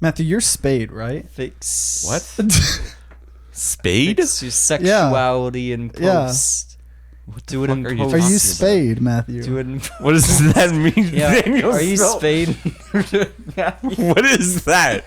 Matthew, you're Spade, right? Fix What? Spade? Fix your sexuality in post. What Do it in fuck are post. Are talking you about? Spade, Matthew? Do it in What does that mean? Yeah. Daniel? Are you Spell- Spade? What is that?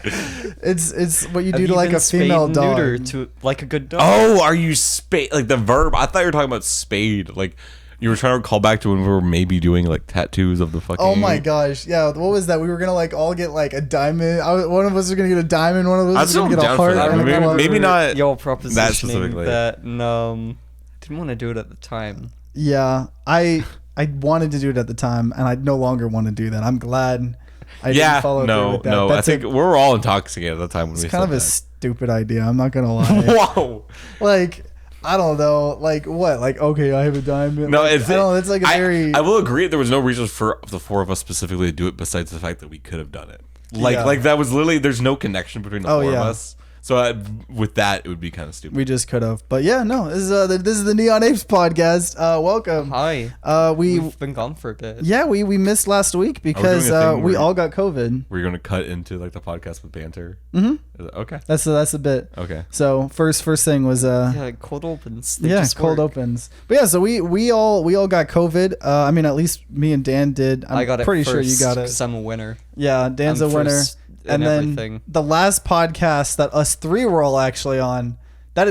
It's what you Have do to you like been a female spayed and dog. neutered to like a good dog? Oh, are you spade? Like the verb? I thought you were talking about spade. Like you were trying to call back to when we were maybe doing like tattoos of the fucking. Oh my gosh, yeah. What was that? We were gonna like all get like a diamond. One of us was gonna get a diamond. One of us I'd was gonna still get a down for heart. that. and a Maybe- flower. maybe not Y'all that propositioning specifically. that. No, didn't want to do it at the time. Yeah, I wanted to do it at the time, and I no longer want to do that. I'm glad I didn't follow through with that. No. That's I think we were all intoxicated at the time when we it's kind said of a that. stupid idea. I'm not gonna lie. Whoa. Like I don't know. Like what? Like okay, I have a diamond. No, like, it's I don't know. It's like a very. I will agree. There was no reason for the four of us specifically to do it, besides the fact that we could have done it. Like, Yeah. like that was literally. There's no connection between the Oh, four of yeah. us. So with that, it would be kind of stupid. We just could have, but yeah, no. This is the Neon Apes podcast. Welcome. Hi. We've been gone for a bit. yeah, we missed last week because doing a thing we where- all got COVID. We're gonna cut into like the podcast with banter. Mm-hmm. Okay. That's a bit. Okay. So first thing was Yeah, cold opens. They yeah, just cold work. opens. But yeah, so we all got COVID. I mean, at least me and Dan did. I'm I got it pretty first sure you got it. because I'm a winner. Yeah, Dan's I'm a winner. first in And then everything. the last podcast that us three were all actually on, that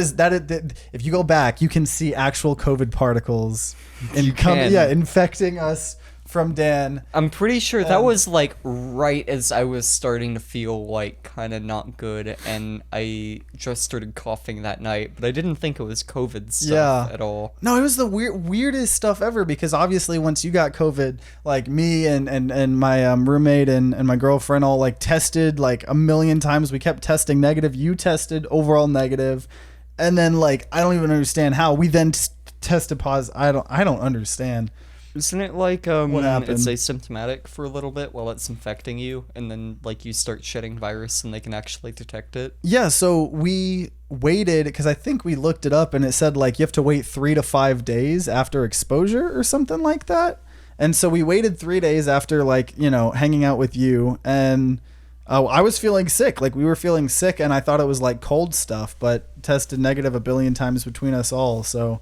if you go back, you can see actual COVID particles can. infecting us from Dan. I'm pretty sure that was like right as I was starting to feel like kind of not good, and I just started coughing that night. But I didn't think it was COVID stuff at all. No, it was the weirdest stuff ever because obviously once you got COVID, like me and my roommate and my girlfriend all like tested like a million times. We kept testing negative. You tested overall negative, and then like I don't even understand how we then tested positive. I don't understand. Isn't it like What happened? it's asymptomatic for a little bit while it's infecting you, and then like you start shedding virus and they can actually detect it? Yeah, so we waited because I think we looked it up and it said like you have to wait 3 to 5 days after exposure or something like that. And so we waited 3 days after like, hanging out with you, and I was feeling sick. Like we were feeling sick and I thought it was like cold stuff, but tested negative a billion times between us all. So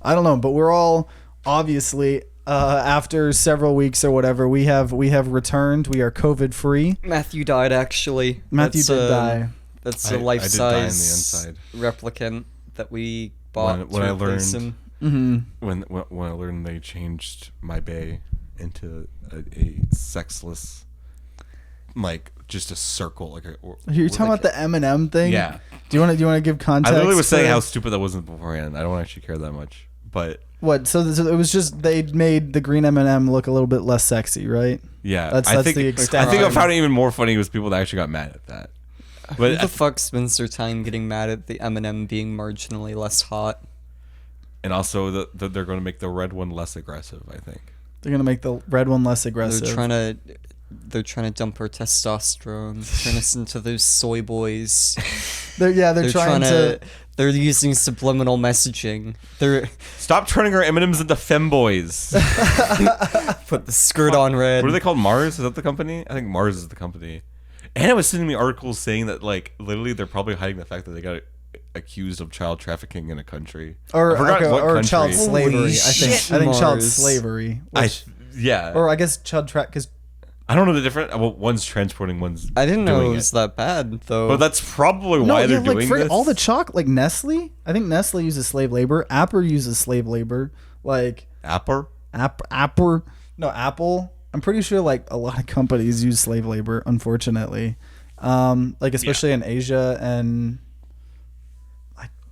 I don't know, but we're all obviously after several weeks or whatever, we have returned. We are COVID free. Matthew died actually. Matthew did die. That's I a did life die on the size inside. replicant that we bought When to I replace learned- him. When I learned they changed my bay into a sexless, like just a circle, like You're talking about the M&M thing? Yeah. Do you want to give I context? literally was saying for- how stupid that wasn't beforehand. I don't actually care that much, but What? So it was just they made the green M&M look a little bit less sexy, right? yeah, That's I think the extent. I think I found it even more funny was people that actually got mad at that. Who But the fuck spends their time getting mad at the M&M being marginally less hot? and also they're going to make the red one less aggressive. I think. They're gonna make the red one less aggressive. They're trying to dump our testosterone, turn us into those soy boys. They're trying to. They're using subliminal messaging. They're Stop turning our M&Ms into femboys. put the skirt on red. What are they called? Mars? Is that the company? I think Mars is the company. Anna was sending me articles saying that like literally they're probably hiding the fact that they got accused of child trafficking in a country. Or, I forgot okay, what or country. child slavery. Holy I think. shit, I think child Mars. slavery. I Which, yeah. or I guess child because I don't know the difference. Well, one's transporting, one's I didn't know doing it was that bad though. But that's probably why they're doing for this. all the chalk, like Nestle. I think Nestle uses slave labor. Apple uses slave labor. Like Apple. Apple. I'm pretty sure like a lot of companies use slave labor, unfortunately. Like especially in Asia, and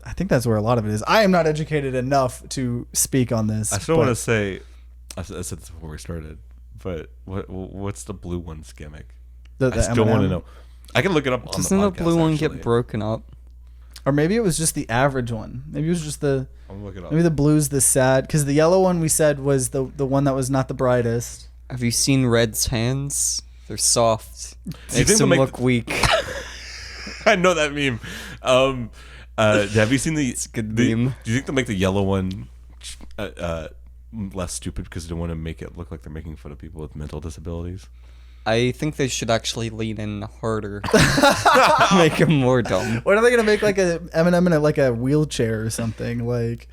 I think that's where a lot of it is. I am not educated enough to speak on this. I still want to say, I said this before we started, but what's the blue one's gimmick? I still want to know. I can look it up on Doesn't the the podcast, blue one actually. get broken up? Or maybe it was just the average one. Maybe it was just the. I'm gonna look it up. Maybe the blue's the sad, because the yellow one we said was the one that was not the brightest. Have you seen Red's hands? They're soft. you Makes think them they'll make look weak. I know that meme. Have you seen the? It's a good the- meme. Do you think they'll make the yellow one less stupid because they don't want to make it look like they're making fun of people with mental disabilities. I think they should actually lean in harder. Make him more dumb. What are they gonna make like a M&M in like a wheelchair or something like?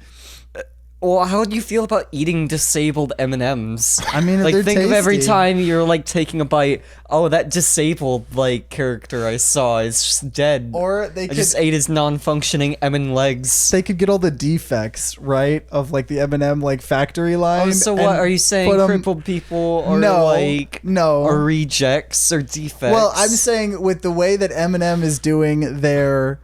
Well, how do you feel about eating disabled M&Ms? I mean, like they're think of every tasty. time you're like taking a bite. Oh, that disabled like character I saw is just dead. Or they I could just ate his non-functioning M&M legs. they could get all the defects right of like the M&M like factory line. Oh, so what and are you saying? put 'em- Crippled people or No, like no. or rejects or defects? Well, I'm saying with the way that M&M is doing their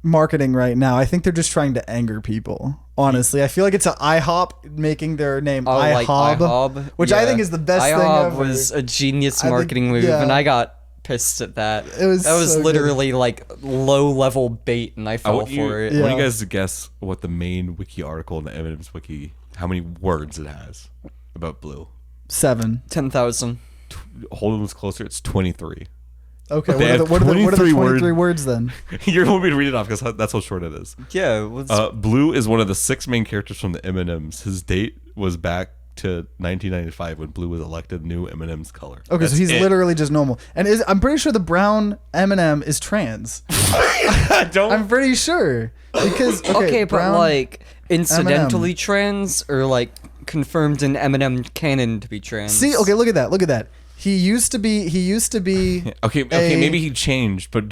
marketing right now, I think they're just trying to anger people. Honestly, I feel like it's an IHOP making their name IHOB, like IHOB, which I think is the best thing IHOB ever. was a genius I think- marketing move, yeah. and I got pissed at that. It was that was so good. literally like low level bait, and I I fell want you, for it. I want Yeah. you guys to guess what the main wiki article in the M&M's wiki, how many words it has about blue. 7. 10,000. Hold them closer. It's 23. Okay, They have what are the 23 23 words then? You want me to read it off because that's how short it is. Yeah, it was Blue is one of the 6 main characters from the M&Ms. His date was back to 1995 when blue was elected new M&M's color. Okay, so That's he's it. literally just normal. And I'm pretty sure the brown M&M is trans. Don't. I'm pretty sure. Because okay, but brown- like incidentally trans or like confirmed in M&M canon to be trans. See, okay, look at that. Look at that. He used to be Okay, maybe he changed, but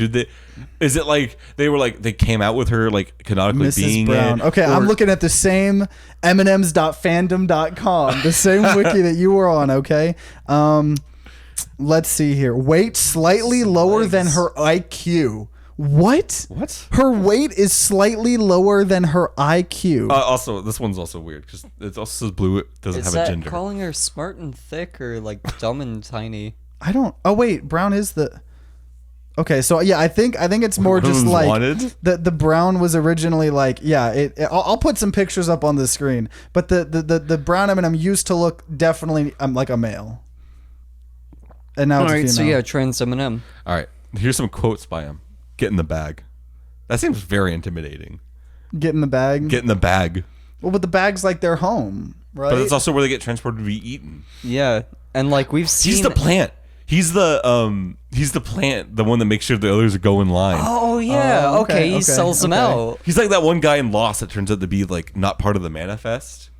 is it like they came out with her like canonically Mrs. being Brown. it? Okay, or- I'm looking at the same mms.fandom.com, the same wiki that you were on, okay? Let's see here. Weight slightly lower than her IQ. What? What? Her weight is slightly lower than her IQ. Also, this one's also weird because it also says blue. It doesn't Is have that a gender. calling her smart and thick or like dumb and tiny? I don't. Oh wait, brown is the. Okay, so yeah, I think it's more One of just them's like wanted? the brown was originally like I'll put some pictures up on the screen, but the brown M&M used to look definitely like a male, and now it's a Alright, female. so yeah, trans M&M. All right, here's some quotes by him. Get in the bag. That seems very intimidating. Get in the bag. Get in the bag. Well, but the bag's like their home, right? But it's also where they get transported to be eaten. Yeah, and like we've seen. He's the plant. He's the plant, the one that makes sure the others go in line. Oh yeah, Oh, okay, okay, he okay, sells them okay. out. He's like that one guy in Lost that turns out to be like not part of the manifest.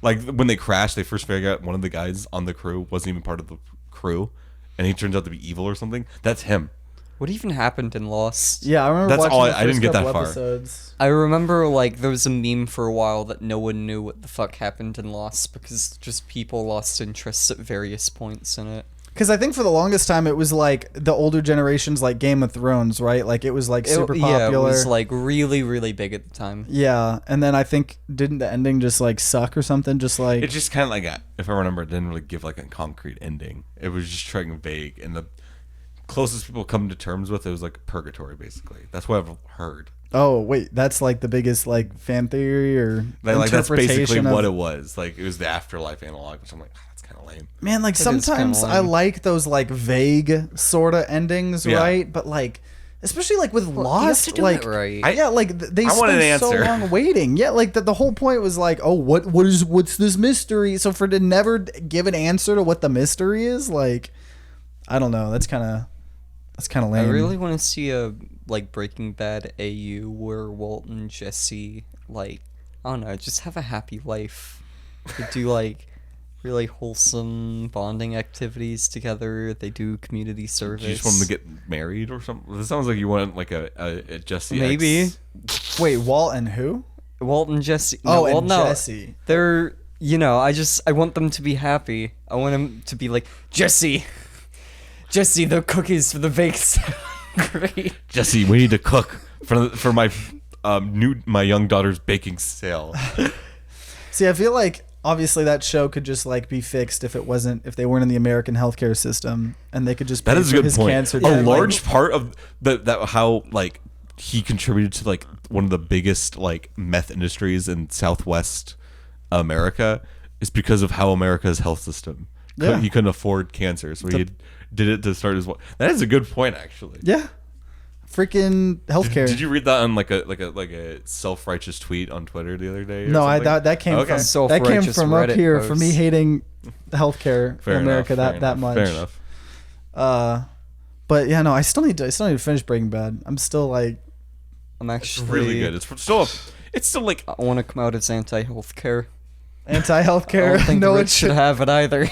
Like when they crash, they first figure out one of the guys on the crew wasn't even part of the crew, and he turns out to be evil or something. That's him. What even happened in Lost? Yeah, I remember That's watching all the I didn't first get that couple far. episodes. I remember like there was a meme for a while that no one knew what the fuck happened in Lost because just people lost interest at various points in it. Because I think for the longest time it was like the older generations, like Game of Thrones, right? Like it was like super popular. Yeah, it was like really, really big at the time. Yeah, and then I think didn't the ending just like suck or something? Just like It's just kind of like, if I remember, it didn't really give like a concrete ending. It was just trying vague, and the closest people come to terms with it was like purgatory, basically. That's what I've heard. oh wait, that's like the biggest like fan theory or Like that's basically interpretation what of, it was. Like it was the afterlife analog, which I'm like, that's kind of lame. Man, like That is kinda sometimes I lame. like those like vague sort of endings, Yeah. right? But like, especially like with Lost, you have to do like it right. yeah, like they I want an spend so answer. long waiting. Yeah, like the whole point was like, oh, what's this mystery? So for to never give an answer to what the mystery is, like, I don't know. That's kind of lame. I really want to see a like Breaking Bad AU where Walt and Jesse like I don't know, just have a happy life. They do like really wholesome bonding activities together. They do community service. Do you just want them to get married or something? This sounds like you want like a Jesse. Maybe. X. Wait, Walt and who? Walt and Jesse. Oh, well, and no, Jesse. They're I want them to be happy. I want them to be like Jesse, the cookies for the baked sound great. Jesse, we need to cook for my my young daughter's baking sale. See, I feel like obviously that show could just like be fixed if they weren't in the American healthcare system and they could just That pay is a for good his point. cancer. A treatment. large part of that how like he contributed to like one of the biggest like meth industries in Southwest America is because of how America's health system. Yeah. He couldn't afford cancer, so he did it to start his. That is a good point, actually. Yeah. freaking healthcare. Did you read that on like a self-righteous tweet on Twitter the other day? Or No, something? that came Okay. from that came Self-righteous from up Reddit here for me post. hating healthcare Fair in America enough, that much. Fair enough. But yeah, no, I still need to finish Breaking Bad. I'm still like, I'm It's actually really good. It's still like I want to come out as anti-healthcare. anti-healthcare. I don't think No the one rich should have it either.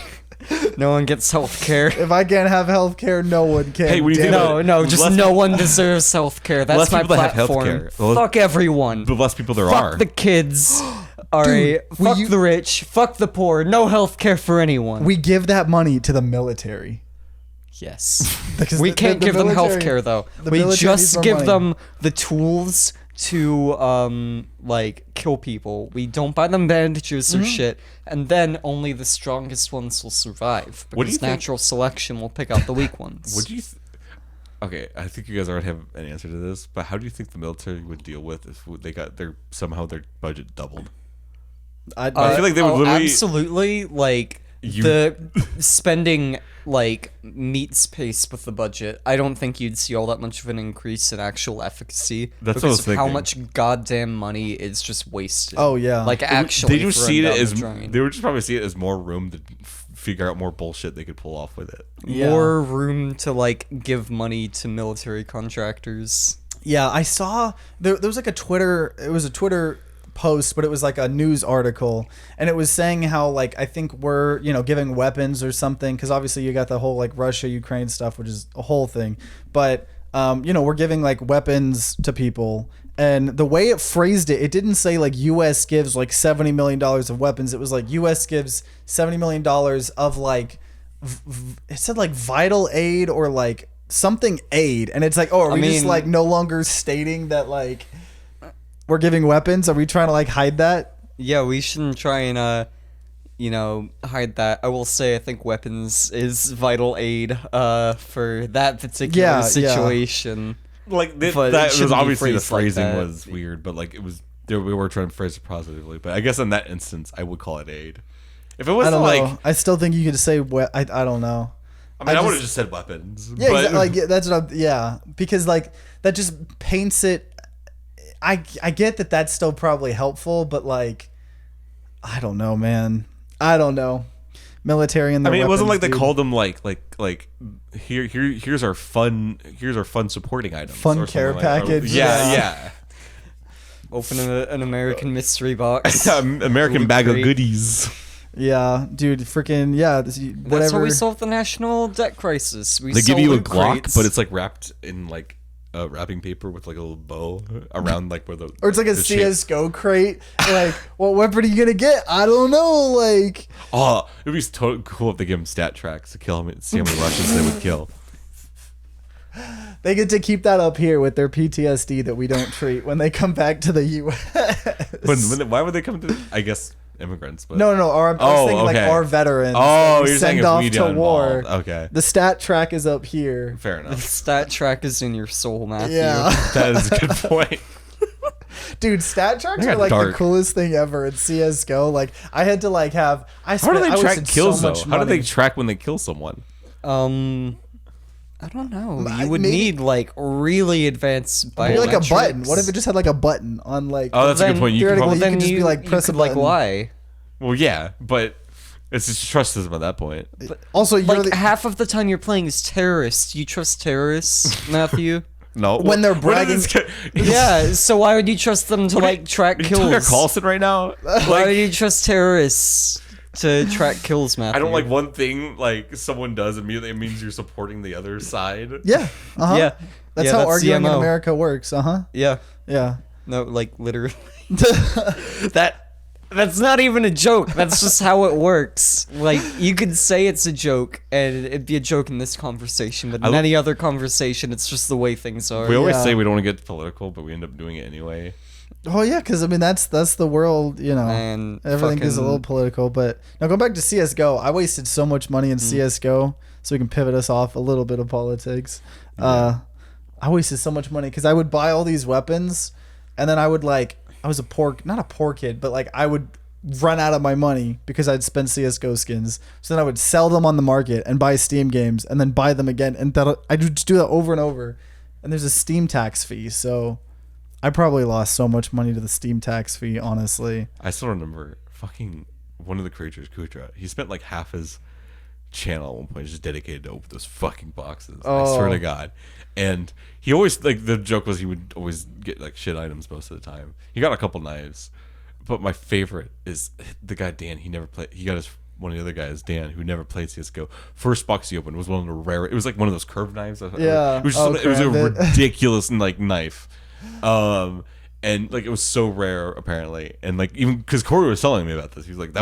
No one gets healthcare. If I can't have healthcare, no one can. Hey, when you Damn think it. about No, just Less- no one deserves healthcare. That's less my people that have platform. healthcare. The less- Fuck everyone. the less people there Fuck are. the kids. Alright. will Fuck you- the rich. Fuck the poor. No healthcare for anyone. We give that money to the military. Yes. Because We the- can't the give them military- healthcare though. the We military needs just more give money. them the tools to like kill people. We don't buy them bandages Mm-hmm. or shit, and then only the strongest ones will survive What do you because think- natural selection will pick out the weak ones. Would you? Okay, I think you guys already have an answer to this, but how do you think the military would deal with if they got somehow their budget doubled? I I feel like they would literally- absolutely like You- the spending like meets pace with the budget. I don't think you'd see all that much of an increase in actual efficacy That's what I because was of how thinking. much goddamn money is just wasted. Oh, yeah. like actually they would thrown see it down the as drain. they would just probably see it as more room to figure out more bullshit they could pull off with it. Yeah. More room to like give money to military contractors. Yeah, I saw there was like a Twitter post, but it was like a news article, and it was saying how like I think we're giving weapons or something, because obviously you got the whole like Russia Ukraine stuff, which is a whole thing, but we're giving like weapons to people, and the way it phrased it didn't say like US gives like $70 million of weapons. It was like US gives $70 million of like it said like vital aid or like something aid, and it's like, oh, are we just mean- like no longer stating that like we're giving weapons? Are we trying to like hide that? Yeah, we shouldn't try and hide that. I will say I think weapons is vital aid for that particular Yeah, yeah. situation. Like But it that was shouldn't be obviously the phrased like phrasing that. was weird, but like it was. We were trying to phrase it positively, but I guess in that instance, I would call it aid. If it I wasn't don't like, know. I still think you could say I don't know. I mean, I just- would have just said weapons. Yeah, but, exactly, like yeah, that's what yeah, because like that just paints it. I get that that's still probably helpful, but like I don't know, man. I don't know. Military and I the mean, it wasn't like weapons, they dude. called them like here's our fun supporting items. Fun or care something like that. package. Yeah, Open an American mystery box. yeah. American Loot bag of crate. goodies. Yeah, dude, freaking yeah. Whatever. That's how we solve the national debt crisis. We They give sell you a loot Glock, crates. but it's like wrapped in like wrapping paper with like a little bow around like where the Or it's like a the shape- CS:GO crate. Like, what weapon are you gonna get? I don't know. Like, Oh, it'd be cool if they give them stat tracks to kill them, see how many Russians they would kill. they get to keep that up here with their PTSD that we don't treat when they come back to the U.S. Why would they come to? I guess immigrants, but No, I was Oh, thinking like okay. our veterans. Oh, that we you're saying send if off we to got war. involved. Okay, The stat track is up here. fair The enough. stat track is in your soul, Matthew. Yeah, That is a good point. dude, stat tracks They are got like dark. the coolest thing ever in CS:GO. Like, I had to like have. I How do they I track wasted kills so though? much How do they money. track when they kill someone? I don't know. I- You would maybe- need like really advanced Maybe like a button. biometrics. What if it just had like a button on like? Oh, that's a good Then point. You can theoretically, probably, you could just be like, press a could, like button. lie. well, yeah, but it's just trust system at that point. Also, you're Like the, half of the time you're playing as terrorists. You trust terrorists, Matthew? No, When they're what is bragging- this guy- Yeah. So why would you trust them to like track Are you Tucker kills? Carlson right now? Why Like, would you trust terrorists to track kills, Matthew? I don't like one thing like someone does immediately. It means you're supporting the other side. yeah, Yeah. That's Yeah, how that's arguing in CMO. America works. Yeah. Yeah. No, like literally. That's not even a joke. That's just how it works. Like you could say it's a joke and it'd be a joke in this conversation, but in any other conversation it's just the way things are. We always Yeah. say we don't want to get political, but we end up doing it anyway. Oh yeah, because I mean that's the world. And Everything is a fucking- little political. But now going back to CS:GO, I wasted so much money in CS:GO, so we can pivot us off a little bit of politics. I wasted so much money because I would buy all these weapons, and then I would like I was not a poor kid, but like I would run out of my money because I'd spend CS:GO skins. So then I would sell them on the market and buy Steam games, and then buy them again, and I would just do that over and over. and there's a Steam tax fee. So I probably lost so much money to the Steam tax fee, honestly. I still remember fucking one of the creators, Kutra. He spent like half his channel at one point just dedicated to open those fucking boxes. I swear to God. And he always, like, the joke was he would always get like shit items most of the time. He got a couple knives, but my favorite is the guy Dan. He never played. He got his one of the other guys, Dan, who never played CS:GO. First box he opened was one of the rare. It was like one of those curved knives. Yeah, it was just it was a ridiculous like knife. And like it was so rare apparently, and like even because Corey was telling me about this, he was like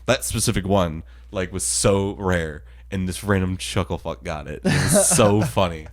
that specific one like was so rare, and this random chuckle fuck got it. It was so funny.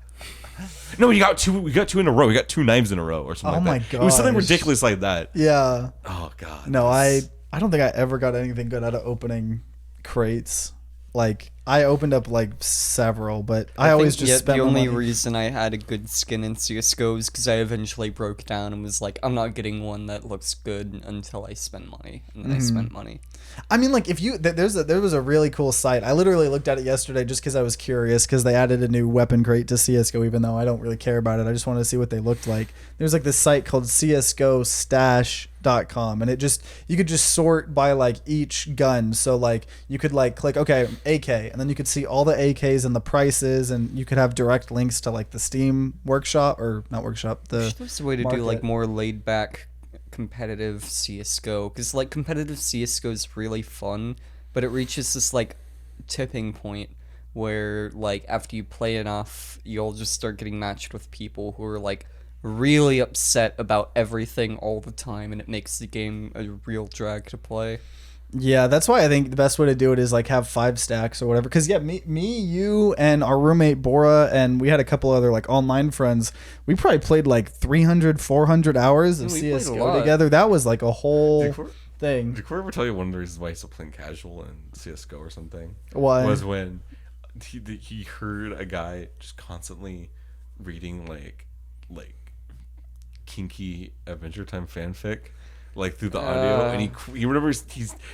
No, we got two in a row. We got 2 knives in a row or something. Oh like my that. It was something gosh. ridiculous like that. Yeah. Oh God. No, I don't think I ever got anything good out of opening crates. Like I opened up like several, but I always just spent the my only money. reason I had a good skin in CS:GO is because I eventually broke down and was like, I'm not getting one that looks good until I spend money, and then I spent money. I mean, like if you there was a really cool site. I literally looked at it yesterday just because I was curious because they added a new weapon crate to CS:GO. Even though I don't really care about it, I just wanted to see what they looked like. There's like this site called CS:GO Stash.com, and you could just sort by like each gun. So like you could like click okay AK, and then you could see all the AKs and the prices, and you could have direct links to like the Steam workshop or not workshop. There's a way to do like more laid back competitive CS:GO, because like competitive CS:GO is really fun, but it reaches this like tipping point where like after you play enough, you'll just start getting matched with people who are like really upset about everything all the time, and it makes the game a real drag to play. Yeah, that's why I think the best way to do it is like have 5 stacks or whatever. Because yeah, me, you, and our roommate Bora, and we had a couple other like online friends. We probably played like 300, 400 hours of CS:GO together. That was like a whole thing. Did Corey ever tell you one of the reasons why he's still playing casual in CS:GO or something? Why? Was when he heard a guy just constantly reading like kinky Adventure Time fanfic. Like through the audio, and he remembers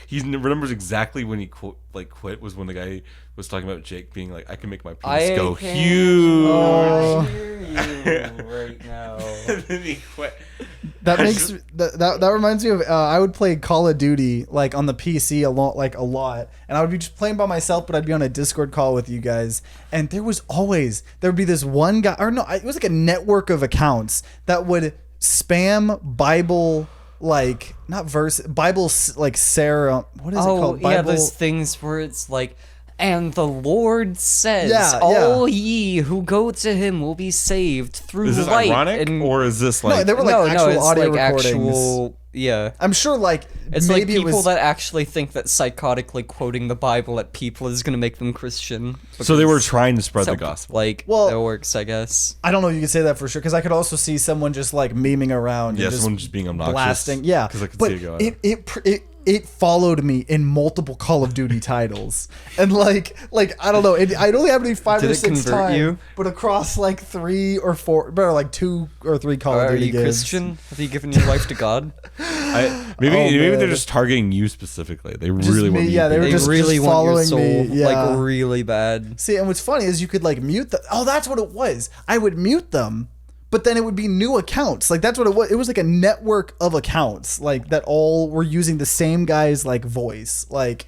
he remembers exactly when he quit was when the guy was talking about Jake being like, I can make my penis go huge. I hear you right now. And then he quit. That makes that reminds me of I would play Call of Duty like on the PC a lot, and I would be just playing by myself, but I'd be on a Discord call with you guys, and there would be this one guy, or no, it was like a network of accounts that would spam Bible. Like not verse Bible like Sarah, what is it called? Bible? Yeah, those things where it's like, and the Lord says, Yeah, all ye who go to him will be saved through Is this light. ironic, or is this like? No, they were like actual it's audio like recordings. Yeah. I'm sure like It's maybe like people it was, that actually think that psychotically quoting the Bible at people is going to make them Christian. So they were trying to spread the gospel. Like, Well, that works, I guess. I don't know if you could say that for sure, because I could also see someone just like memeing around. Yeah, and someone just being obnoxious. blasting. Yeah, because I could but see it going. it followed me in multiple Call of Duty titles, and like I don't know, I'd only have any 5 Did or it 6 convert times, you? but across like 3 or 4, but like 2 or 3 Call of Are Duty you games. Christian? Have you given your life to God? Maybe man. they're just targeting you specifically. They Just really me, want you. yeah, to they be were They just really want your following soul, me, yeah. like really bad. See, and what's funny is you could like mute the. Oh, that's what it was. I would mute them, but then it would be new accounts. Like that's what it was. It was like a network of accounts, like that all were using the same guy's like voice, like.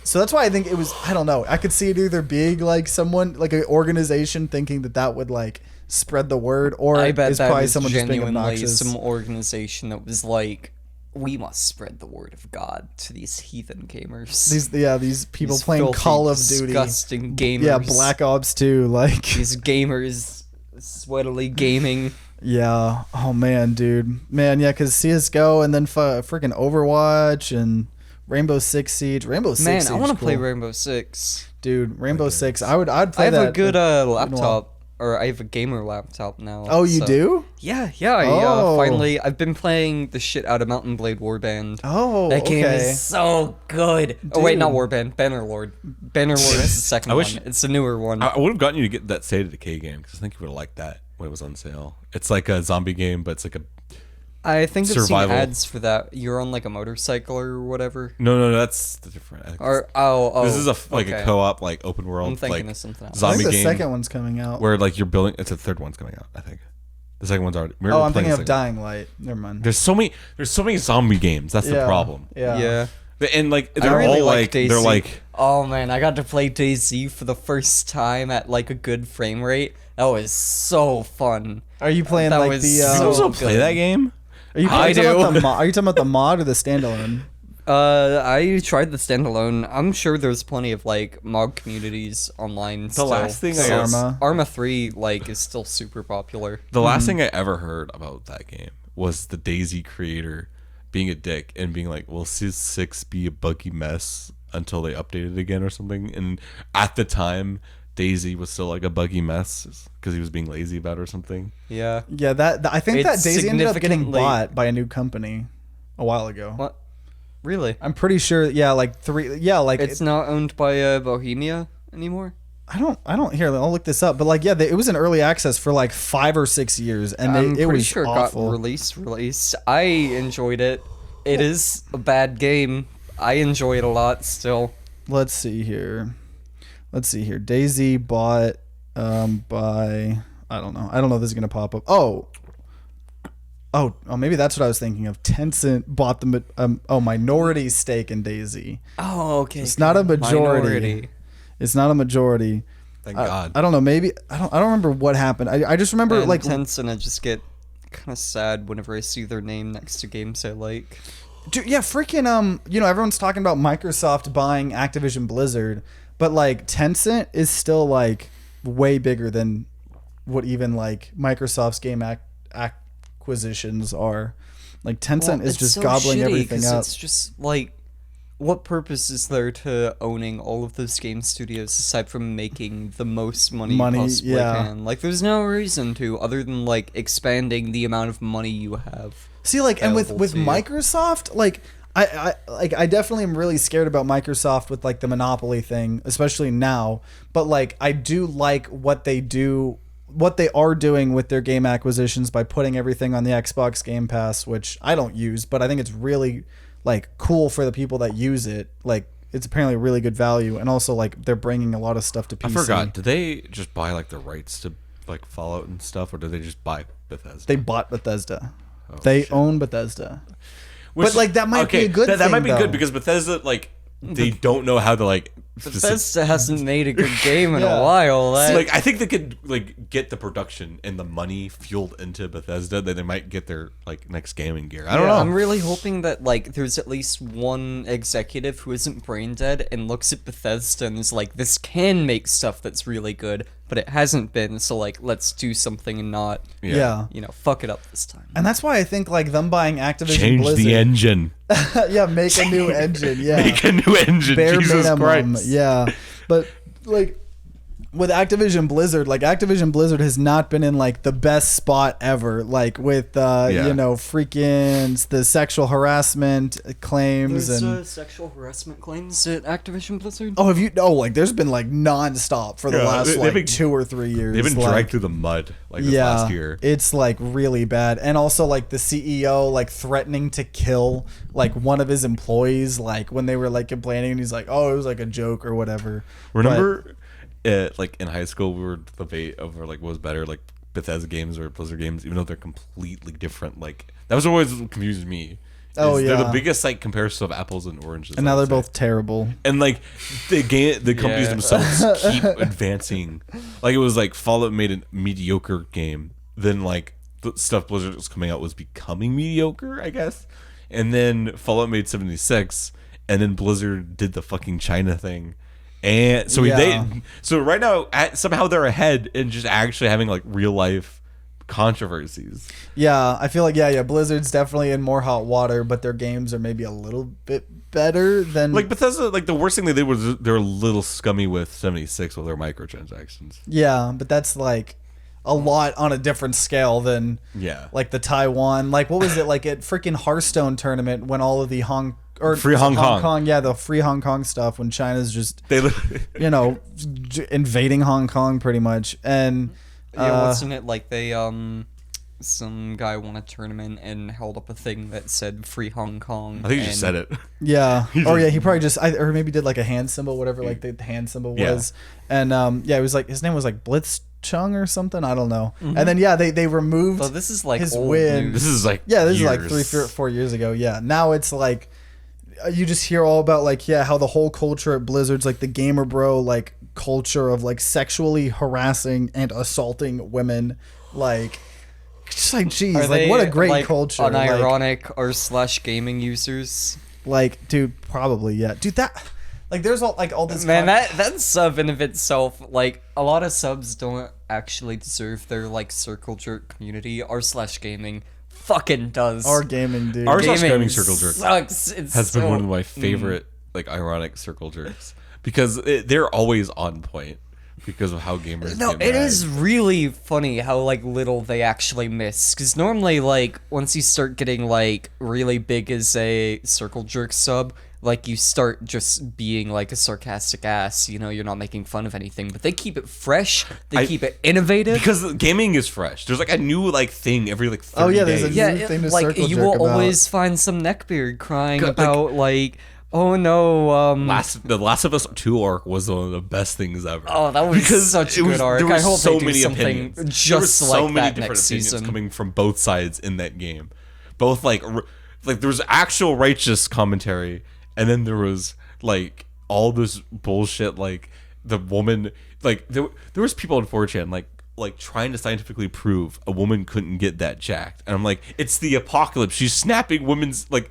So that's why I think it was. I don't know. I could see it either being like someone, like an organization, thinking that would like spread the word, or I bet it's that probably was someone just being genuinely obnoxious. some organization that was like, we must spread the word of God to these heathen gamers. These people These playing filthy, Call of Duty, disgusting gamers. yeah, Black Ops 2, like. These gamers sweatily gaming. Yeah. Oh man, dude. Man, yeah, because CS:GO and then freaking Overwatch and Rainbow Six Siege. Rainbow Six Man, Siege. I want to cool. play Rainbow Six. Dude, Rainbow Six. I'd play I have that. a good in a while. laptop, or I have a gamer laptop now. Oh, you so- do? Yeah. Oh. Finally, I've been playing the shit out of Mountain Blade Warband. Oh, That game okay. is so good. Oh wait, not Dude. Warband, Bannerlord. Bannerlord is the second I one. wish- It's the newer one. I would have gotten you to get that State of Decay game because I think you would have liked that when it was on sale. It's like a zombie game, but it's like a I think I've seen survival. ads for that. You're on like a motorcycle or whatever. No, that's the different. Or this is a okay. a co-op like open world I'm thinking like of something else. I zombie think the game second one's coming out. where like you're building. It's the third one's coming out. I think the second one's already. Oh, I'm thinking of Dying. Dying Light. Never mind. There's so many zombie games. That's the problem. Yeah. And like I they're really all like like Daisy. they're like Oh man, I got to play DayZ for the first time at like a good frame rate. That was so fun. Are you playing That like was the? so you also good. play that game. Are you I talking about do. the mod? Are you talking about the mod or the standalone? I tried the standalone. I'm sure there's plenty of like mod communities online. The last thing I Arma. Arma 3 like is still super popular. The last thing I ever heard about that game was the Daisy creator being a dick and being like, "Will Sis 6 be a buggy mess until they update it again or something?" And at the time, Daisy was still like a buggy mess because he was being lazy about it or something. Yeah. Yeah, I think that It's Daisy ended up getting significantly- bought by a new company a while ago. What? Really? I'm pretty sure. Yeah, like three. Yeah, like It's not owned by Bohemia anymore. I don't hear. I'll look this up. But like, yeah, it was in early access for like 5 or 6 years, and I'm it pretty was sure awful. it got released. I enjoyed it. It is a bad game. I enjoy it a lot still. Let's see here. Daisy bought by I don't know. I don't know if this is gonna pop up. Oh, maybe that's what I was thinking of. Tencent bought the minority stake in Daisy. Oh, okay. It's not a majority. It's not a majority. Thank God. I don't know. Maybe I don't remember what happened. I just remember And like Tencent, I just get kind of sad whenever I see their name next to games I like. dude, yeah, freaking everyone's talking about Microsoft buying Activision Blizzard, but like Tencent is still like way bigger than what even like Microsoft's game acquisitions are. Like Tencent Well, is it's just so gobbling shitty everything 'cause up. It's just like, what purpose is there to owning all of those game studios aside from making the most money you possibly yeah. can? Like, there's no reason to, other than like expanding the amount of money you have. See, like, and with available to you. Microsoft, like, I definitely am really scared about Microsoft with like the monopoly thing, especially now. But like, I do like what they are doing with their game acquisitions by putting everything on the Xbox Game Pass, which I don't use, but I think it's really like cool for the people that use it. Like, it's apparently really good value, and also like they're bringing a lot of stuff to PC. I forgot. Did they just buy like the rights to like Fallout and stuff, or did they just buy Bethesda? They bought Bethesda. Oh, They shit. own Bethesda. Which- but like that might be a good that thing, might be though. good because Bethesda like they don't know how to like Bethesda hasn't made a good game in Yeah. a while. like I think they could like get the production and the money fueled into Bethesda, then they might get their like next gaming gear. I don't know. I'm really hoping that like there's at least one executive who isn't brain dead and looks at Bethesda and is like, this can make stuff that's really good, but it hasn't been, so like let's do something and not Yeah. fuck it up this time. And that's why I think like them buying Activision Change Blizzard. the engine. Yeah, make a new engine. Yeah. Make a new engine. Bare Jesus minimum. Christ. Yeah. But like with Activision Blizzard, like Activision Blizzard has not been in like the best spot ever. Like with freaking the sexual harassment claims and sexual harassment claims at Activision Blizzard. like there's been like nonstop for the Yeah, last they've like been- 2 or 3 years. They've been like, dragged through the mud like this last year. it's like really bad. And also like the CEO like threatening to kill like one of his employees like when they were like complaining, and he's like, oh, it was like a joke or whatever. Remember, like in high school, we were debate over like what was better, like Bethesda games or Blizzard games, even though they're completely different. Like that was always what confused me. Oh, they're yeah. the biggest like comparison of apples and oranges. And now I they're would say. both terrible. And like the companies Yeah. themselves keep advancing. Like it was like Fallout made a mediocre game, then like the stuff Blizzard was coming out was becoming mediocre, I guess. And then Fallout made 76, and then Blizzard did the fucking China thing. And so Yeah. so right now somehow they're ahead in just actually having like real life controversies. Yeah, I feel like Blizzard's definitely in more hot water, but their games are maybe a little bit better than Like Bethesda, like the worst thing they did was they're a little scummy with 76 with their microtransactions. Yeah, but that's like a lot on a different scale than Yeah. like the Taiwan. Like what was it like at freaking Hearthstone tournament when all of the Free Hong Kong. Yeah, the free Hong Kong stuff when China's just They invading Hong Kong pretty much. And Yeah, wasn't it like they some guy won a tournament and held up a thing that said "Free Hong Kong." I think you just said it. Yeah. Or yeah, he probably just or maybe did like a hand symbol, whatever like the hand symbol was. And yeah, it was like his name was like Blitz Chung or something. I don't know. And then yeah, they removed. So this is like his old win. news. This is like this is like years. 3 or 4 years ago. Yeah. Now it's like you just hear all about like how the whole culture at Blizzard's like the gamer bro like culture of like sexually harassing and assaulting women, like just like geez, Are like they, what a great like, culture. Unironic r/ gaming users. Like dude, probably yeah, dude. That like there's all this Man, that sub in of itself, like a lot of subs don't actually deserve their like circle jerk community. r/ gaming fucking does. our gaming dude. Our Gaming gaming circle jerk sucks. It's has been so- one of my favorite like ironic circle jerks because they're always on point because of how gamers No, get it mad. is really funny how like little they actually miss. Because normally, like once you start getting like really big as a circle jerk sub, like you start just being like a sarcastic ass. You know, you're not making fun of anything, but they keep it fresh. They keep it innovative. because gaming is fresh. There's like a new like thing every like 30 Oh, yeah, there's a days. new yeah, thing to like circle you jerk will about. always find some neckbeard crying Like- about like, oh no, The Last of Us 2 arc was one of the best things ever. Oh, that was such a it good arc. There I was hope so they do many something opinions. There just was so like many that different next opinions season. coming from both sides in that game. Both like there was actual righteous commentary, and then there was like all this bullshit. Like the woman, like there was people on 4chan like trying to scientifically prove a woman couldn't get that jacked, and I'm like, it's the apocalypse. She's snapping women's like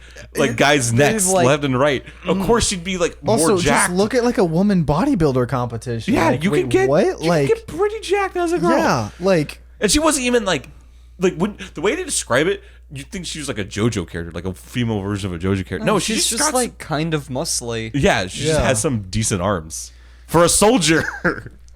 guys' necks like- left and right. Of course, she'd be like more Also, jacked. just look at like a woman bodybuilder competition. Yeah, like, you wait, can get what? you like can get pretty jacked as a girl. yeah, like And she wasn't even like when the way they describe it, you'd think she was like a JoJo character, like a female version of a JoJo character. No, she's just got like kind of muscly. yeah, she just Yeah. has some decent arms for a soldier.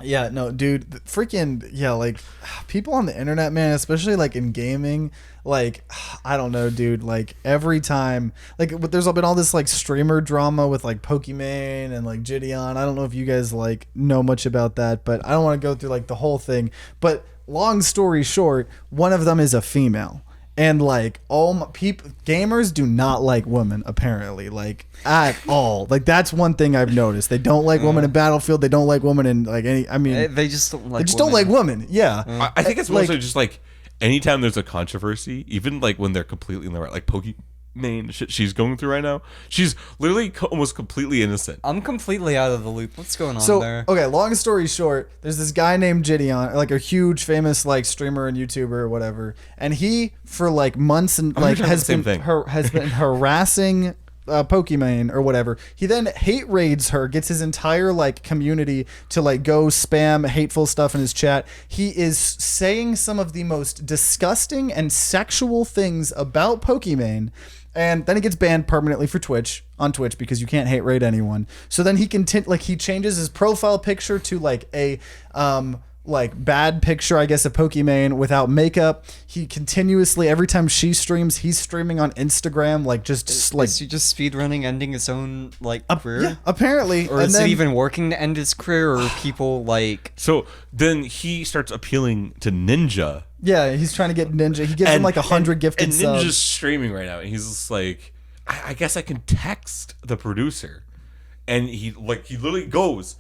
yeah, no, dude, freaking yeah, like people on the internet, man, especially like in gaming, like I don't know, dude, like every time, like there's been all this like streamer drama with like Pokimane and like Gideon. I don't know if you guys like know much about that, but I don't want to go through like the whole thing. But long story short, one of them is a female. And like all my people, gamers do not like women apparently, like at all. Like that's one thing I've noticed. They don't like women in Battlefield. They don't like women in like any. I mean, They just don't like. they just don't like women. Yeah. I think it's Like- mostly just like anytime there's a controversy, even like when they're completely in the right, like Pokimane shit she's going through right now, she's literally almost completely innocent. I'm completely out of the loop. What's going on So there? okay, long story short, there's this guy named Gideon, like a huge famous like streamer and YouTuber or whatever, and he for like months and like talking has the same been thing. has been harassing Pokimane or whatever. He then hate raids her, gets his entire like community to like go spam hateful stuff in his chat. He is saying some of the most disgusting and sexual things about Pokimane. And then he gets banned permanently for on Twitch because you can't hate raid anyone. So then he he changes his profile picture to like a like bad picture, I guess, of Pokimane without makeup. He continuously, every time she streams, he's streaming on Instagram, like just like Is he just speedrunning, ending his own like career? yeah, apparently. Or And is then- it even working to end his career? Or are people like? So then he starts appealing to Ninja. Yeah, he's trying to get Ninja. He gives him like 100 gifted and subs. Ninja's streaming right now, and he's just like, I guess I can text the producer, and he literally goes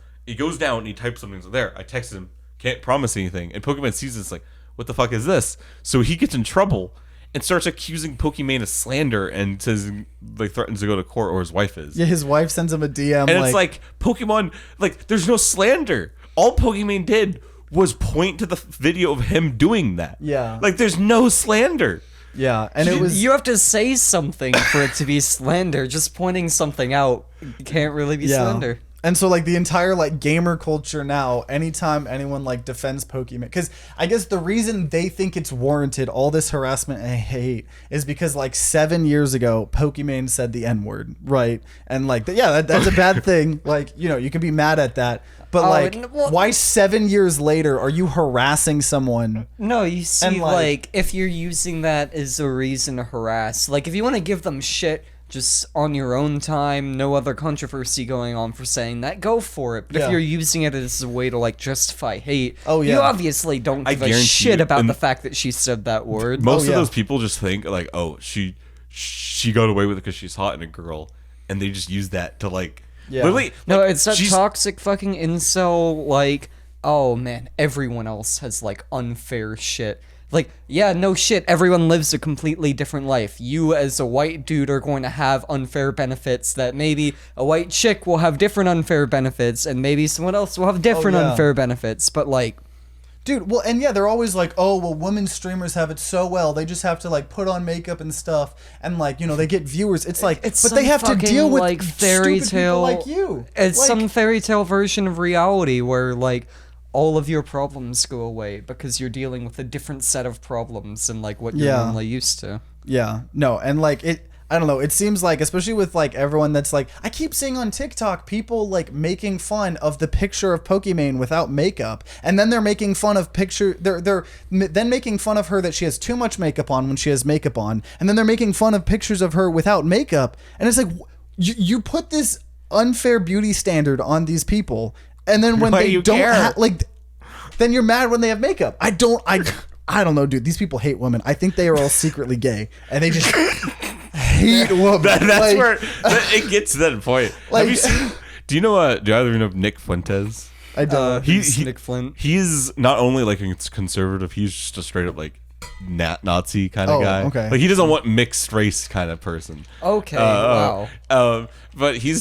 down and he types something. So there, I texted him, can't promise anything, and Pokimane sees this like, what the fuck is this? So he gets in trouble and starts accusing Pokimane of slander and says like threatens to go to court, or his wife is. Yeah, his wife sends him a DM. And it's like Pokemon, like there's no slander. All Pokimane did was point to the video of him doing that. Yeah. Like there's no slander. yeah, and it was You have to say something for it to be slander. Just pointing something out can't really be slander. And so like the entire like gamer culture now, anytime anyone like defends Pokemon, because I guess the reason they think it's warranted, all this harassment and hate, is because like 7 years ago, Pokimane said the N-word, right? And like that's a bad thing. Like, you know, you can be mad at that. But like, well- why 7 years later are you harassing someone? No, you see, And, like- like, if you're using that as a reason to harass, like, if you want to give them shit, just on your own time, no other controversy going on for saying that, go for it. But Yeah. if you're using it as a way to like justify hate, Oh, yeah. you obviously don't give a guarantee shit you, about and the fact that she said that word. Most yeah. of those people just think like, oh, she got away with it because she's hot and a girl, and they just use that to like, Yeah. literally. No, like, it's that she's- toxic fucking incel, like, oh man, everyone else has like unfair shit. Like, yeah, no shit, everyone lives a completely different life. You as a white dude are going to have unfair benefits that maybe a white chick will have different unfair benefits, and maybe someone else will have different yeah. unfair benefits, but like, Dude, well, and yeah, they're always like, oh, well, women streamers have it so well. They just have to, like, put on makeup and stuff, and, like, you know, they get viewers. It's like, it's but they some have to fucking, deal with like fairy stupid tale people like you. It's Like, some fairy tale version of reality where like all of your problems go away because you're dealing with a different set of problems than like what you're Yeah. normally used to. Yeah, no, and, like, I don't know, it seems like, especially with, like, everyone that's, like, I keep seeing on TikTok people, like, making fun of the picture of Pokimane without makeup, and then they're making fun of they're then making fun of her that she has too much makeup on when she has makeup on, and then they're making fun of pictures of her without makeup, and it's like, you put this unfair beauty standard on these people, and then when Why they you don't care? then you're mad when they have makeup. I don't know, dude. These people hate women. I think they are all secretly gay, and they just hate women. that's Like, where it gets to that point. Like- Have you seen? Do you know? Do either of you know Nick Fuentes? I don't. He's Nick Flint. He's not only like a conservative, he's just a straight up like Nazi kind of Oh, guy. okay. Like he doesn't want mixed race kind of person. Okay, wow. But he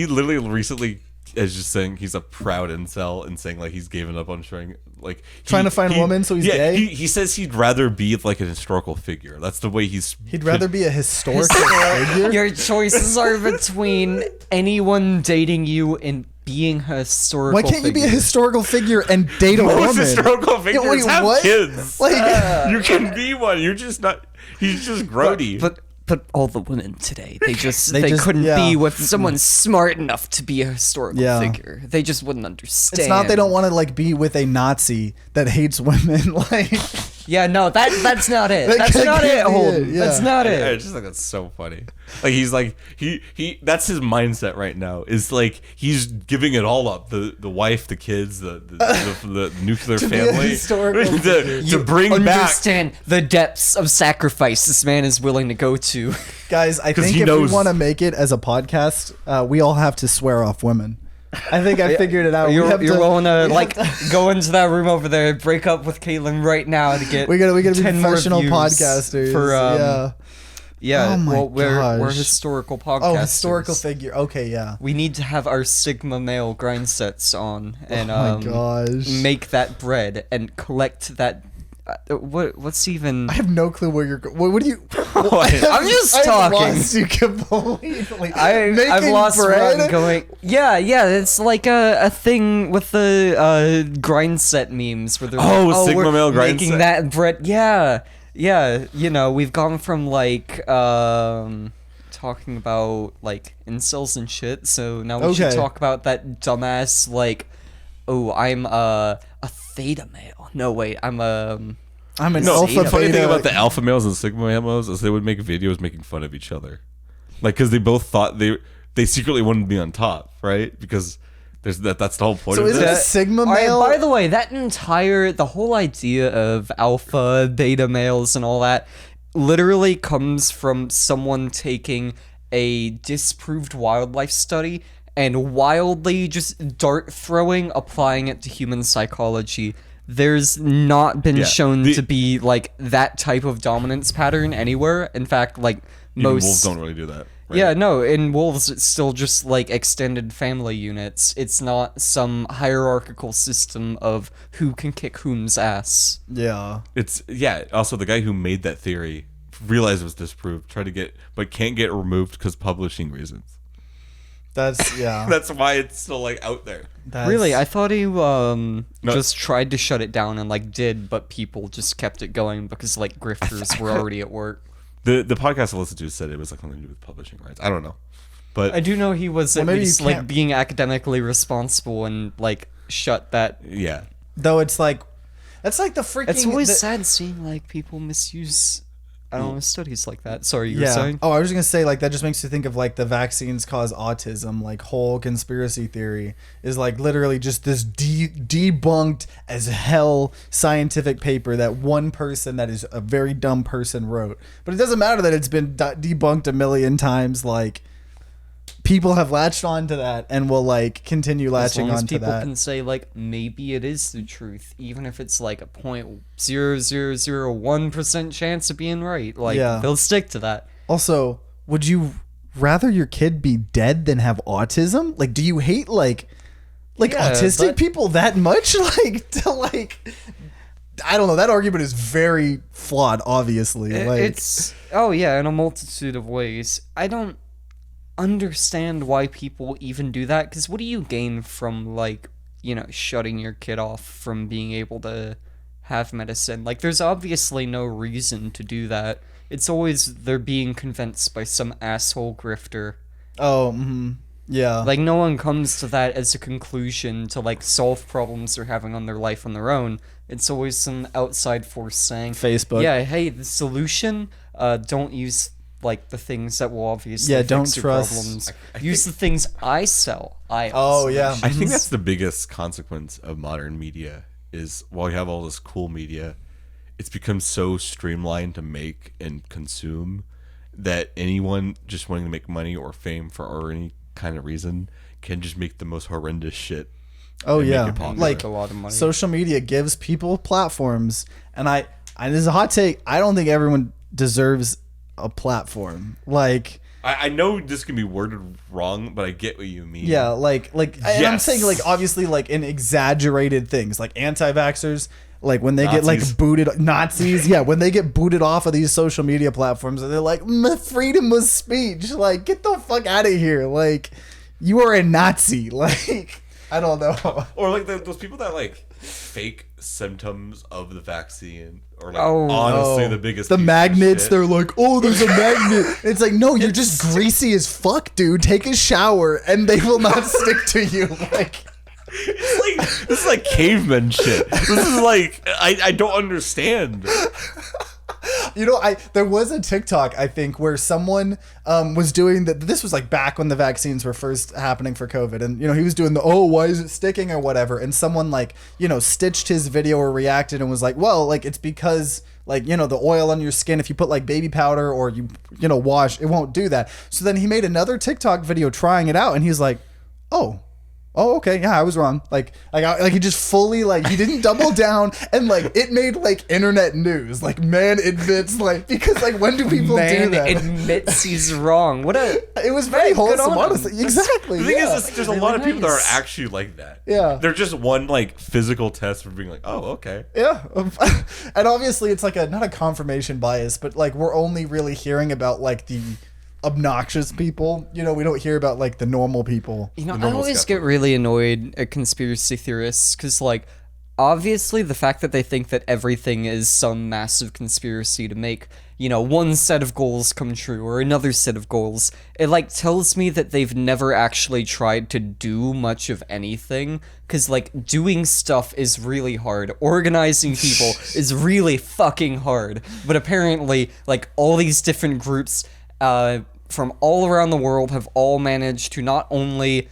literally recently is just saying he's a proud incel and saying like he's given up on showing like Trying to find women, so he's gay? He says he'd rather be like an historical figure. That's the way He'd rather be a historical figure. Your choices are between anyone dating you and being a historical Why can't you be a figure. historical figure and date a Most woman? historical figures wait, have what? kids. Like, You can be one. You're just not. He's just grody. But all the women today, they They they just- couldn't yeah. be with someone smart enough to be a historical Yeah. figure. They just wouldn't understand. it's not they don't want to like be with a Nazi that hates women. Like, Yeah, no, that's not it. That That's can't not be it, it, Holden. yeah. That's not I it. just think that's so funny. Like he's like he that's his mindset right now. Is like he's giving it all up. The wife, the kids, the nuclear To be a family. historical figure. to bring back. Understand the depths of sacrifice this man is willing to go to. guys, I 'Cause think he if knows- we want to make it as a podcast, we all have to swear off women. I think I figured it out. We You're have willing to we like have go into that room over there, break up with Caitlin right now to get. we gotta be 10 more professional views podcasters. for yeah. Yeah, Oh my well, we're gosh. historical podcasters. Oh, historical figure. Okay, yeah. We need to have our Sigma male grind sets on and Oh my gosh. make that bread and collect that. What's even? I have no clue where you're going. What do you? I'm just I've talking. lost you completely. I've Making lost where bread? I'm going. Yeah, it's like a thing with the grind set memes where they're Oh, like, Sigma we're male grind making set. that bread. Yeah, you know, we've gone from like talking about like incels and shit, so now we should Okay. talk about that dumbass like, oh, I'm a theta male. No, wait, I'm I'm an No, alpha the funny beta. thing about the alpha males and sigma males is they would make videos making fun of each other, like because they both thought they secretly wanted to be on top, right? Because there's that's the whole point So of is it this. a Sigma Alright, male? by the way, the whole idea of alpha, beta males and all that literally comes from someone taking a disproved wildlife study and wildly just dart throwing, applying it to human psychology. There's not been Yeah, shown the- to be like that type of dominance pattern anywhere. In fact, like Even most wolves don't really do that. Right? Yeah, no, in wolves it's still just like extended family units. It's not some hierarchical system of who can kick whom's ass. Yeah. It's also the guy who made that theory realized it was disproved, tried to get but can't get removed because publishing reasons. That's yeah. That's why it's still like out there. That's, Really, I thought he just tried to shut it down and like did, but people just kept it going because like grifters were already at work. The podcast I listened to said it was like something to do with publishing rights. I don't know, but I do know he was Well, at maybe least you like can't- being academically responsible and like shut that. yeah. though it's like that's like the freaking. It's always the- sad seeing like people misuse I don't know studies like that. Sorry, you were saying? Oh, I was just gonna say, like, that just makes you think of like the vaccines cause autism, like whole conspiracy theory is like literally just this debunked as hell scientific paper that one person that is a very dumb person wrote. But it doesn't matter that it's been debunked a million times. Like, people have latched on to that and will like continue latching on to that. People can say like maybe it is the truth, even if it's like a 0.0001% chance of being right. Like they'll stick to that. Also, would you rather your kid be dead than have autism? Like, do you hate like autistic people that much? Like, to like, I don't know. That argument is very flawed. Obviously, it's in a multitude of ways. I don't understand why people even do that, because what do you gain from like, you know, shutting your kid off from being able to have medicine? Like, there's obviously no reason to do that. It's always they're being convinced by some asshole grifter. Yeah, like no one comes to that as a conclusion to like solve problems they're having on their life on their own. It's always some outside force saying, Facebook, hey, the solution, don't use like the things that will obviously fix don't your trust problems. Use the things I sell. I think that's the biggest consequence of modern media is while you have all this cool media, it's become so streamlined to make and consume that anyone just wanting to make money or fame for any kind of reason can just make the most horrendous shit. Like a lot of money. Social media gives people platforms, and this is a hot take. I don't think everyone deserves a platform. Like, I know this can be worded wrong, but I get what you mean. Yeah, and I'm saying like obviously like in exaggerated things, like anti-vaxxers, like when they get like booted, Nazis, when they get booted off of these social media platforms, and they're like, freedom of speech, like get the fuck out of here, like you are a Nazi, like I don't know. Or like those people that like fake symptoms of the vaccine, or like honestly the biggest the magnets. They're like, oh, there's a magnet. It's like, no, you're just greasy as fuck, dude. Take a shower, and they will not stick to you. Like, it's like this is like caveman shit. This is like I don't understand. You know, there was a TikTok, I think, where someone was doing that. This was like back when the vaccines were first happening for COVID, and you know, he was doing why is it sticking or whatever, and someone like, you know, stitched his video or reacted and was like, well, like it's because like, you know, the oil on your skin, if you put like baby powder or you know wash, it won't do that. So then he made another TikTok video trying it out, and he's like, oh, okay, yeah, I was wrong. Like he just fully, like, he didn't double down, and like it made like internet news. Like, man admits, like, because like when do people do that? Admits he's wrong. It was very wholesome, honestly. Exactly. The thing is, there's a lot of people that are actually like that. Yeah, they're just one like physical test for being like, oh, okay. Yeah, and obviously it's like not a confirmation bias, but like we're only really hearing about like the obnoxious people. You know, we don't hear about like the normal people. You know, I always get really annoyed at conspiracy theorists because, like, obviously the fact that they think that everything is some massive conspiracy to make, you know, one set of goals come true or another set of goals, it like tells me that they've never actually tried to do much of anything, because like doing stuff is really hard, organizing people is really fucking hard, but apparently like all these different groups from all around the world have all managed to not only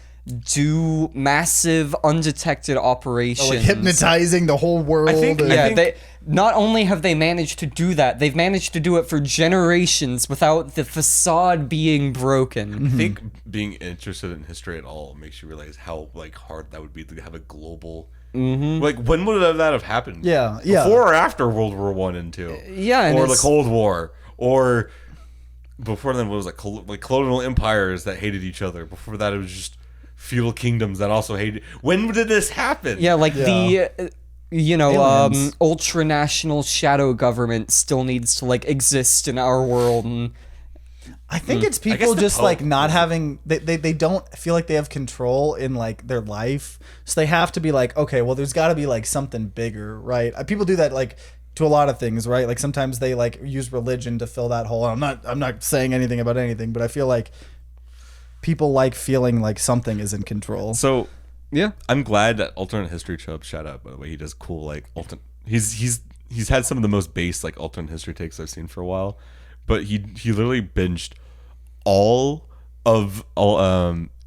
do massive undetected operations, like hypnotizing the whole world. I think they not only have they managed to do that, they've managed to do it for generations without the facade being broken. I think being interested in history at all makes you realize how like hard that would be to have a global. Like, when would that have happened? Yeah. Before or after World War I and II? Yeah, or the Cold War, or before then, what was it? Like colonial empires that hated each other. Before that, it was just feudal kingdoms that also hated. When did this happen? Yeah, like the ultranational shadow government still needs to like exist in our world. And I think it's people just like not having, they don't feel like they have control in like their life, so they have to be like, okay, well, there's got to be like something bigger, right? People do that like to a lot of things, right? Like sometimes they like use religion to fill that hole. I'm not saying anything about anything, but I feel like people like feeling like something is in control. So yeah, I'm glad that Alternate History Chubb, shout out by the way, he does cool like he's he's had some of the most base like alternate history takes I've seen for a while, but he literally binged all of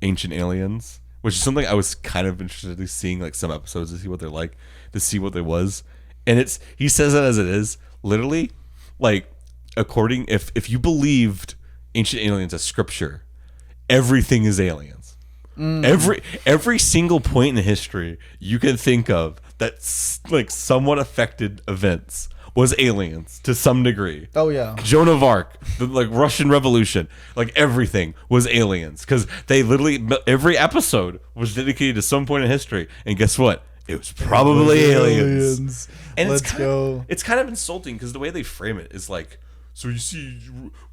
Ancient Aliens, which is something I was kind of interested in seeing like some episodes to see what they're like, to see what there was. And he says it as it is, literally, like if you believed Ancient Aliens as scripture, everything is aliens. Every single point in history you can think of that's like somewhat affected events was aliens to some degree. Oh yeah, Joan of Arc, the like Russian Revolution, like everything was aliens because they literally every episode was dedicated to some point in history, and guess what? It was probably aliens. And it's kind of insulting because the way they frame it is like, so you see,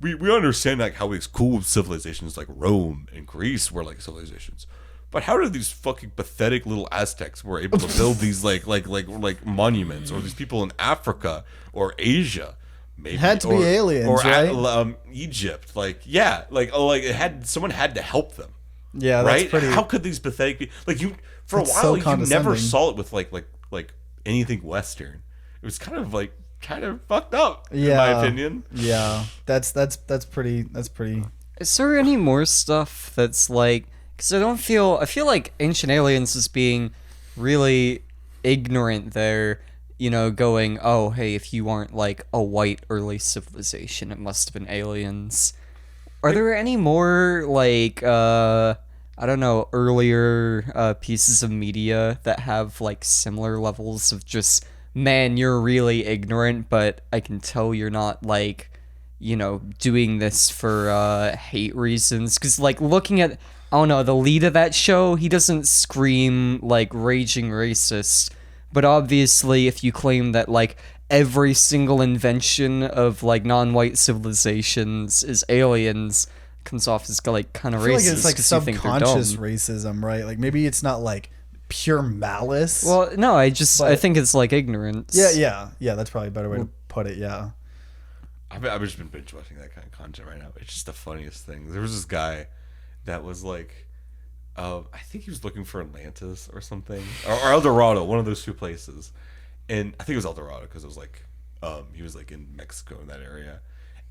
we understand like how these cool civilizations like Rome and Greece were like civilizations. But how did these fucking pathetic little Aztecs were able to build these like monuments, or these people in Africa or Asia? Maybe it had to be aliens, or right? Egypt, someone had to help them. Yeah, right. That's pretty... How could these pathetic people for a while so you never saw it with like anything Western. It was kind of fucked up, in my opinion. Yeah, that's pretty. Is there any more stuff that's like? Because I feel like Ancient Aliens is being really ignorant there, going, oh, hey, if you aren't like a white early civilization, it must have been aliens. Are there any more like, I don't know, earlier pieces of media that have like similar levels of just, man, you're really ignorant, but I can tell you're not like, doing this for hate reasons? Because like looking at, I don't know, the lead of that show, he doesn't scream like raging racist, but obviously if you claim that like every single invention of like non-white civilizations is aliens, comes off as like kind of racist. Like it's like subconscious racism, right? Like maybe it's not like pure malice. Well, no, I think it's like ignorance. Yeah. That's probably a better way to put it. Yeah. I've just been binge watching that kind of content right now. It's just the funniest thing. There was this guy that was like, I think he was looking for Atlantis or something, or El Dorado, one of those two places. And I think it was El Dorado because it was like, he was like in Mexico in that area.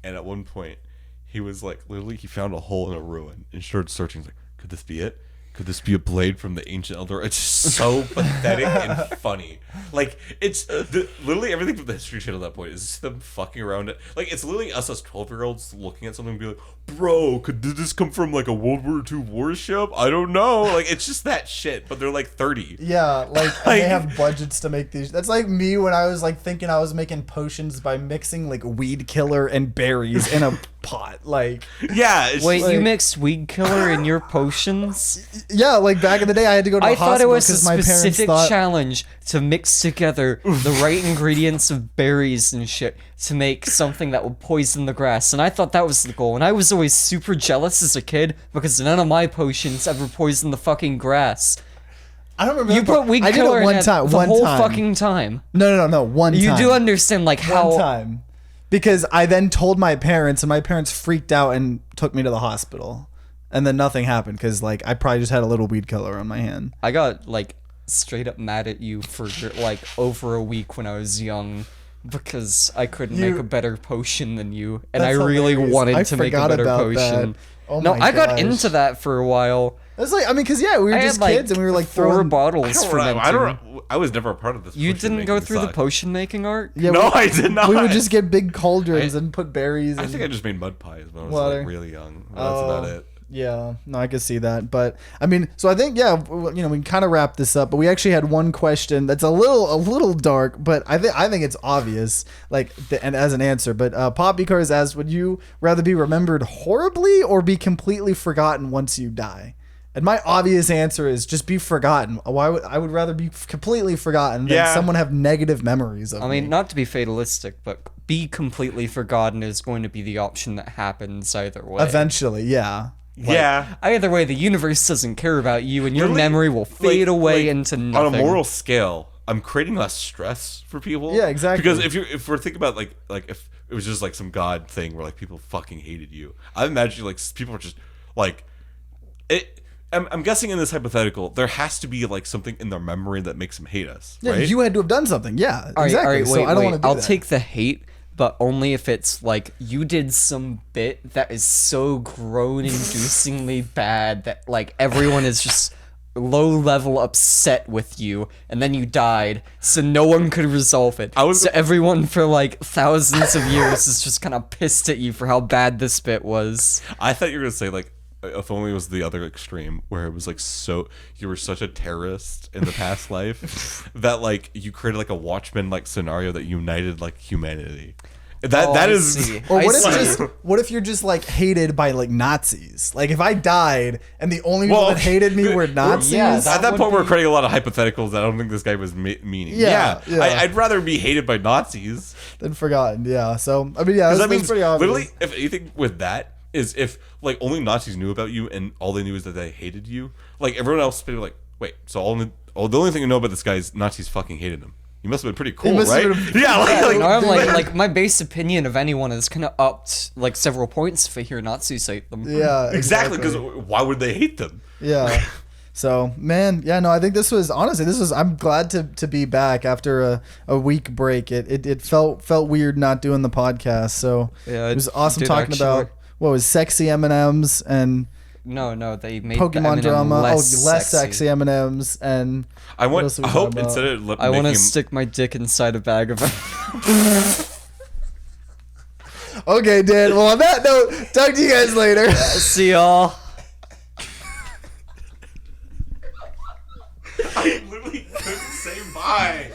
And at one point, he was like, literally, he found a hole in a ruin and started searching. He's like, could this be it? Could this be a blade from the ancient El Dorado? It's just so pathetic and funny. Like, it's literally everything from the History Channel at that point is just them fucking around it. Like, it's literally us as 12-year-olds looking at something and be like, bro, did this come from like a World War II warship? I don't know. Like, it's just that shit, but they're like 30. Yeah, like they have budgets to make these. That's like me when I was like thinking I was making potions by mixing like weed killer and berries in a pot. Like, yeah. Wait, like, you mixed weed killer in your potions? Yeah, like back in the day, I had to go to the hospital. I thought it was a my parents specific thought... challenge to mix together the right ingredients of berries and shit to make something that would poison the grass, and I thought that was the goal. And I was always super jealous as a kid because none of my potions ever poisoned the fucking grass. I don't remember. You put weed killer in it the whole fucking time. No. One time. You do understand like how. One time. Because I then told my parents, and my parents freaked out and took me to the hospital. And then nothing happened because, like, I probably just had a little weed killer on my hand. I got, like, straight up mad at you for, like, over a week when I was young because I couldn't make a better potion than you. And I really wanted to make a better potion. Oh no, I got gosh. into that for a while. It's like, I mean, because, yeah, we were just kids and we were, like, 4 throwing bottles fermenting. I was never a part of this. You didn't go through the potion making art? Yeah, no, I did not. We would just get big cauldrons and put berries. I think I just made mud pies when I was like, really young. That's about it. Yeah, no, I could see that, but I mean, so I think we can kind of wrap this up, but we actually had one question that's a little dark, but I think it's obvious, and as an answer. But Poppy Cars asked, would you rather be remembered horribly or be completely forgotten once you die? And my obvious answer is just be forgotten. I would rather be completely forgotten than someone have negative memories of me. I mean, not to be fatalistic, but be completely forgotten is going to be the option that happens either way. Eventually, yeah. Either way, the universe doesn't care about you, and your memory will fade away into nothing. On a moral scale, I'm creating less stress for people. Yeah, exactly. Because if we're thinking about like if it was just like some god thing where like people fucking hated you, I imagine like people are just like it. I'm guessing in this hypothetical, there has to be like something in their memory that makes them hate us. Yeah, right? you had to have done something. Yeah, All right, exactly. all right, wait, so I don't want to do I'll that. take the hate, but only if it's like you did some bit that is so groan-inducingly bad that like everyone is just low-level upset with you, and then you died, so no one could resolve it. So everyone for like thousands of years is just kind of pissed at you for how bad this bit was. I thought you were gonna say like, if only it was the other extreme, where it was like, so you were such a terrorist in the past life that like you created like a Watchmen like scenario that united like humanity. That is. Or what if you're just like hated by like Nazis? Like if I died and the only people that hated me were Nazis. Yeah, At that point, we're creating a lot of hypotheticals that I don't think this guy was meaning. Yeah. I'd rather be hated by Nazis Than forgotten. Yeah. So I mean, yeah, that means pretty obvious. literally, if anything with that is if like only Nazis knew about you and all they knew is that they hated you. Like everyone else would be like, wait, so the only thing you know about this guy is Nazis fucking hated him. You must have been pretty cool, right? Yeah, no, I'm like my base opinion of anyone is kind of upped like several points if I hear Nazis hate them. Yeah, exactly. Because why would they hate them? Yeah. So man, yeah, no, I think this was honestly I'm glad to be back after a week break. It felt weird not doing the podcast. So yeah, it was awesome talking about what was sexy M&Ms and. No, they made Pokemon the drama. less sexy M&Ms and I hope instead of I want to stick my dick inside a bag of. Okay, Dan. Well, on that note, talk to you guys later. See y'all. I literally couldn't say bye.